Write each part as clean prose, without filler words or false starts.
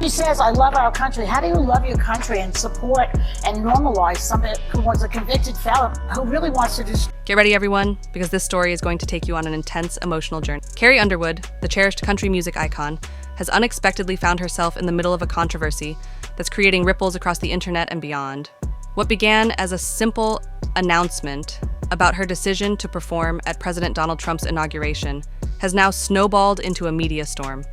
She says, I love our country. How do you love your country and support and normalize somebody who was a convicted felon who really wants to destroy? Get ready, everyone, because this story is going to take you on an intense emotional journey. Carrie Underwood, the cherished country music icon, has unexpectedly found herself in the middle of a controversy that's creating ripples across the internet and beyond. What began as a simple announcement about her decision to perform at President Donald Trump's inauguration has now snowballed into a media storm.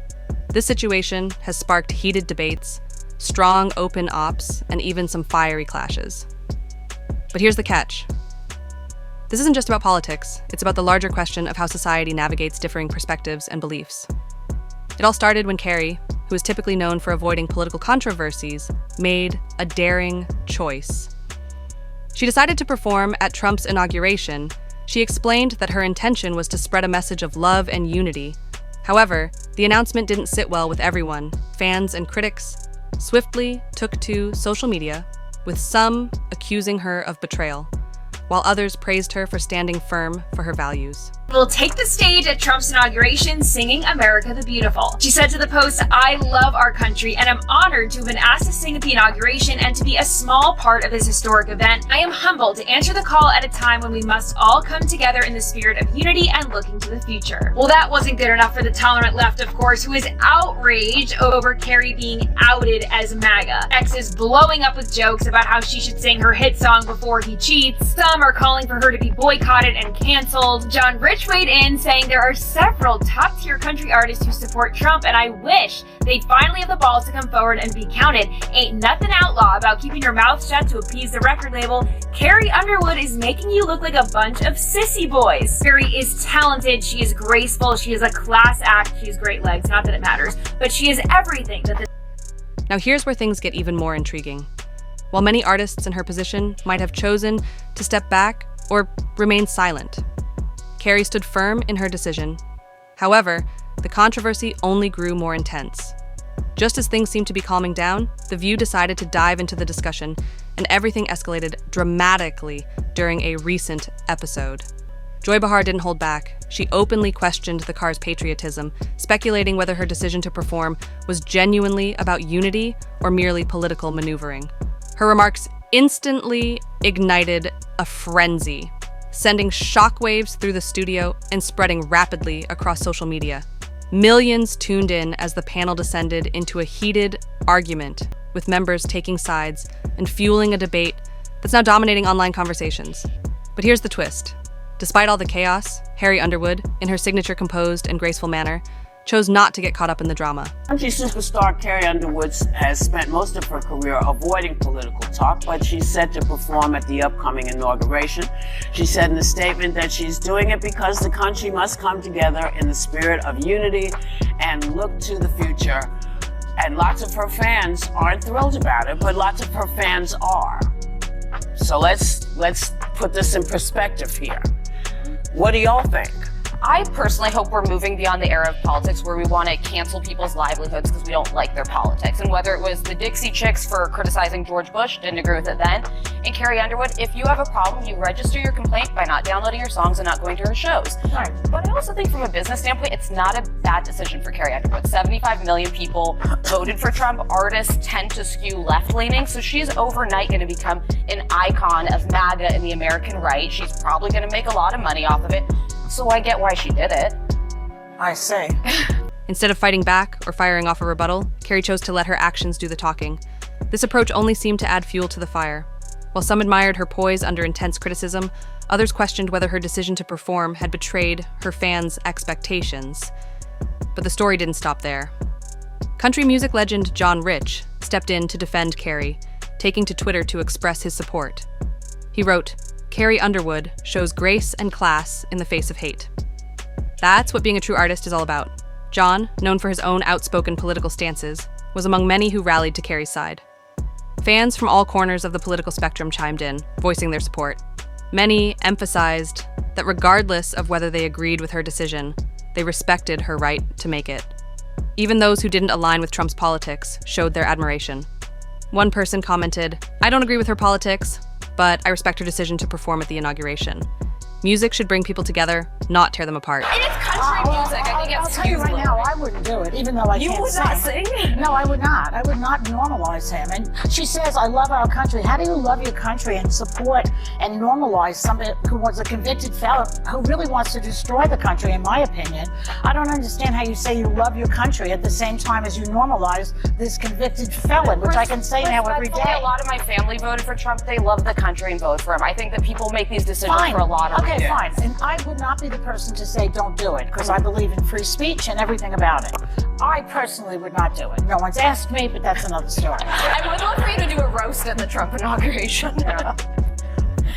This situation has sparked heated debates, strong open ops, and even some fiery clashes. But here's the catch. This isn't just about politics, it's about the larger question of how society navigates differing perspectives and beliefs. It all started when Carrie, who is typically known for avoiding political controversies, made a daring choice. She decided to perform at Trump's inauguration. She explained that her intention was to spread a message of love and unity. However, the announcement didn't sit well with everyone. Fans and critics swiftly took to social media, with some accusing her of betrayal, while others praised her for standing firm for her values. Will take the stage at Trump's inauguration singing America the Beautiful. She said to the Post, I love our country and I'm honored to have been asked to sing at the inauguration and to be a small part of this historic event. I am humbled to answer the call at a time when we must all come together in the spirit of unity and looking to the future. Well, that wasn't good enough for the tolerant left, of course, who is outraged over Carrie being outed as MAGA. X is blowing up with jokes about how she should sing her hit song before he cheats. Some are calling for her to be boycotted and canceled. John Rich weighed in, saying there are several top-tier country artists who support Trump, and I wish they'd finally have the balls to come forward and be counted. Ain't nothing outlaw about keeping your mouth shut to appease the record label. Carrie Underwood is making you look like a bunch of sissy boys. Carrie is talented, she is graceful, she is a class act, she has great legs, not that it matters, but she is everything that the... Now here's where things get even more intriguing. While many artists in her position might have chosen to step back or remain silent, Carrie stood firm in her decision. However, the controversy only grew more intense. Just as things seemed to be calming down, TheView decided to dive into the discussion, and everything escalated dramatically during a recent episode. Joy Behar didn't hold back. She openly questioned the car's patriotism, speculating whether her decision to perform was genuinely about unity or merely political maneuvering. Her remarks instantly ignited a frenzy, sending shockwaves through the studio and spreading rapidly across social media. Millions tuned in as the panel descended into a heated argument, with members taking sides and fueling a debate that's now dominating online conversations. But here's the twist. Despite all the chaos, Carrie Underwood, in her signature composed and graceful manner, chose not to get caught up in the drama. Country superstar Carrie Underwood has spent most of her career avoiding political talk, but she's set to perform at the upcoming inauguration. She said in a statement that she's doing it because the country must come together in the spirit of unity and look to the future. And lots of her fans aren't thrilled about it, but lots of her fans are. So let's put this in perspective here. What do y'all think? I personally hope we're moving beyond the era of politics where we want to cancel people's livelihoods because we don't like their politics. And whether it was the Dixie Chicks for criticizing George Bush, didn't agree with it then, and Carrie Underwood, if you have a problem, you register your complaint by not downloading your songs and not going to her shows. Right. But I also think from a business standpoint, it's not a bad decision for Carrie Underwood. 75 million people voted for Trump. Artists tend to skew left-leaning, so she's overnight going to become an icon of MAGA in the American right. She's probably going to make a lot of money off of it. So I get why she did it. I say. Instead of fighting back or firing off a rebuttal, Carrie chose to let her actions do the talking. This approach only seemed to add fuel to the fire. While some admired her poise under intense criticism, others questioned whether her decision to perform had betrayed her fans' expectations. But the story didn't stop there. Country music legend John Rich stepped in to defend Carrie, taking to Twitter to express his support. He wrote, Carrie Underwood shows grace and class in the face of hate. That's what being a true artist is all about. John, known for his own outspoken political stances, was among many who rallied to Carrie's side. Fans from all corners of the political spectrum chimed in, voicing their support. Many emphasized that regardless of whether they agreed with her decision, they respected her right to make it. Even those who didn't align with Trump's politics showed their admiration. One person commented, I don't agree with her politics, but I respect her decision to perform at the inauguration. Music should bring people together, not tear them apart. And it's country music. I think I'll it's tell you right now, I wouldn't do it, even though I You can't would sing. not sing? No, I would not. I would not normalize him. And she says, I love our country. How do you love your country and support and normalize somebody who was a convicted felon who really wants to destroy the country, in my opinion? I don't understand how you say you love your country at the same time as you normalize this convicted felon, which I can say now every day. A lot of my family voted for Trump. They love the country and vote for him. I think that people make these decisions Fine. for a lot of Okay, reasons. fine. And I would not be the person to say don't do it, because I believe in free speech and everything about it. I personally would not do it. No one's asked me, but that's another story. I would love for you to do a roast at the Trump inauguration.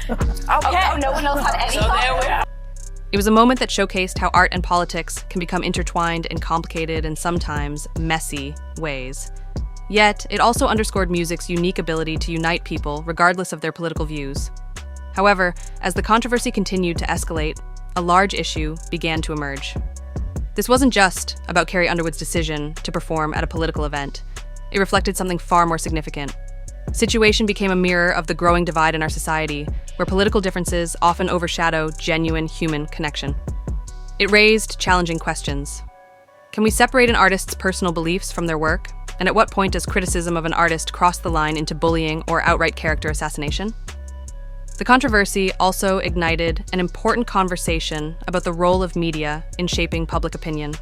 Okay. Oh, no one else had any So there we are. It was a moment that showcased how art and politics can become intertwined in complicated and sometimes messy ways. Yet, it also underscored music's unique ability to unite people regardless of their political views. However, as the controversy continued to escalate, a large issue began to emerge. This wasn't just about Carrie Underwood's decision to perform at a political event. It reflected something far more significant. Situation became a mirror of the growing divide in our society, where political differences often overshadow genuine human connection. It raised challenging questions. Can we separate an artist's personal beliefs from their work? And at what point does criticism of an artist cross the line into bullying or outright character assassination? The controversy also ignited an important conversation about the role of media in shaping public opinion.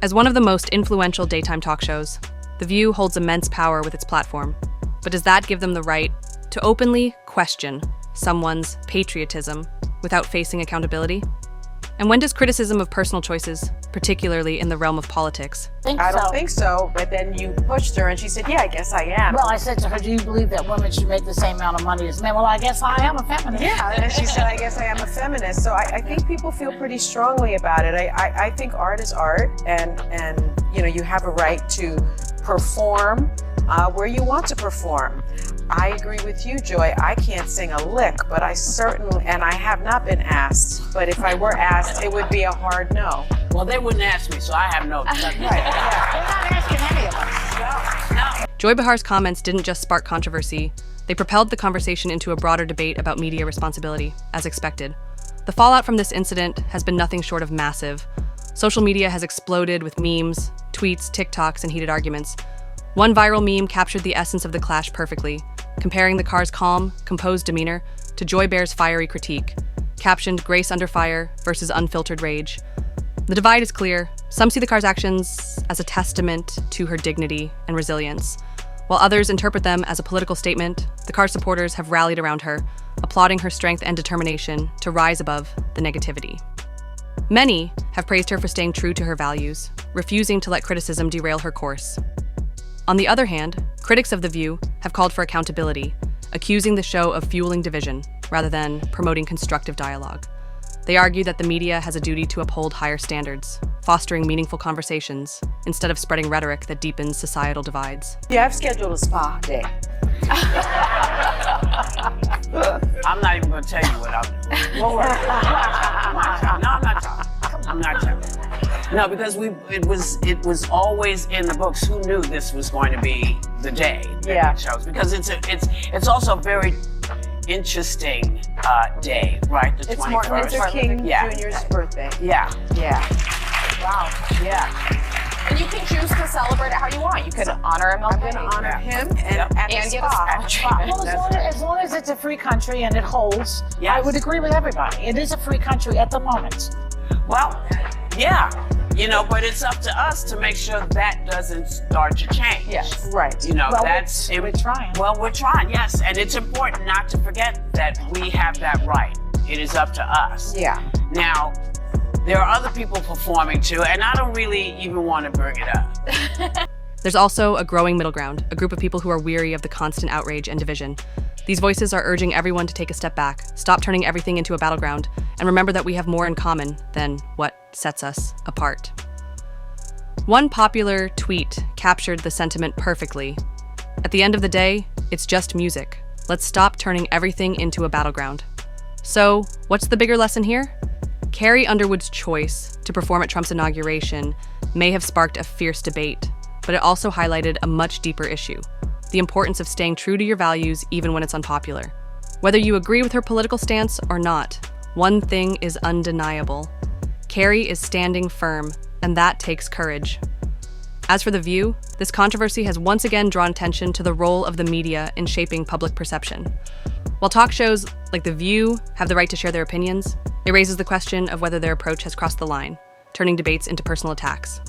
As one of the most influential daytime talk shows, TheView holds immense power with its platform. But does that give them the right to openly question someone's patriotism without facing accountability? And when does criticism of personal choices, particularly in the realm of politics? I don't think so, but then you pushed her and she said, yeah, I guess I am. Well, I said to her, do you believe that women should make the same amount of money as men? Well, I guess I am a feminist. Yeah, and then she said, I guess I am a feminist. So I think people feel pretty strongly about it. I think art is art, and you know, you have a right to perform where you want to perform. I agree with you, Joy. I can't sing a lick, but I certainly, and I have not been asked, but if I were asked, it would be a hard no. Well, they wouldn't ask me, so I have no. They're not asking any of us. Joy Behar's comments didn't just spark controversy, they propelled the conversation into a broader debate about media responsibility, as expected. The fallout from this incident has been nothing short of massive. Social media has exploded with memes, tweets, TikToks, and heated arguments. One viral meme captured the essence of the clash perfectly, comparing the car's calm, composed demeanor to Joy Behar's fiery critique, captioned "Grace under fire" versus unfiltered rage. The divide is clear. Some see the car's actions as a testament to her dignity and resilience, while others interpret them as a political statement. The car's supporters have rallied around her, applauding her strength and determination to rise above the negativity. Many have praised her for staying true to her values, refusing to let criticism derail her course. On the other hand, critics of TheView have called for accountability, accusing the show of fueling division rather than promoting constructive dialogue. They argue that the media has a duty to uphold higher standards, fostering meaningful conversations, instead of spreading rhetoric that deepens societal divides. Yeah, I've scheduled a spa day. I'm not even going to tell you what I'm doing. No, I'm not telling. No, because it was always in the books. Who knew this was going to be the day that Yeah. it shows? Because it's also a very interesting day, right? The It's 21st. Martin Luther King Yeah. Jr.'s birthday. Yeah. Yeah. Wow. Yeah. And you can choose to celebrate it how you want. You could honor him I'm going to honor him and Yep. at the and get a spa. special treatment. Well, as long as it's a free country and it holds, Yes. I would agree with everybody. It is a free country at the moment. Well, yeah. You know, but it's up to us to make sure that doesn't start to change. Yes. Right. You know, Well, that's we're trying. Well, we're trying, yes, and it's important not to forget that we have that right. It is up to us. Yeah. Now, there are other people performing too, and I don't really even want to bring it up. There's also a growing middle ground, a group of people who are weary of the constant outrage and division. These voices are urging everyone to take a step back, stop turning everything into a battleground, and remember that we have more in common than what sets us apart. One popular tweet captured the sentiment perfectly. At the end of the day, it's just music. Let's stop turning everything into a battleground. So, what's the bigger lesson here? Carrie Underwood's choice to perform at Trump's inauguration may have sparked a fierce debate, but it also highlighted a much deeper issue: the importance of staying true to your values even when it's unpopular. Whether you agree with her political stance or not, one thing is undeniable. Carrie is standing firm, and that takes courage. As for TheView, this controversy has once again drawn attention to the role of the media in shaping public perception. While talk shows like TheView have the right to share their opinions, it raises the question of whether their approach has crossed the line, turning debates into personal attacks.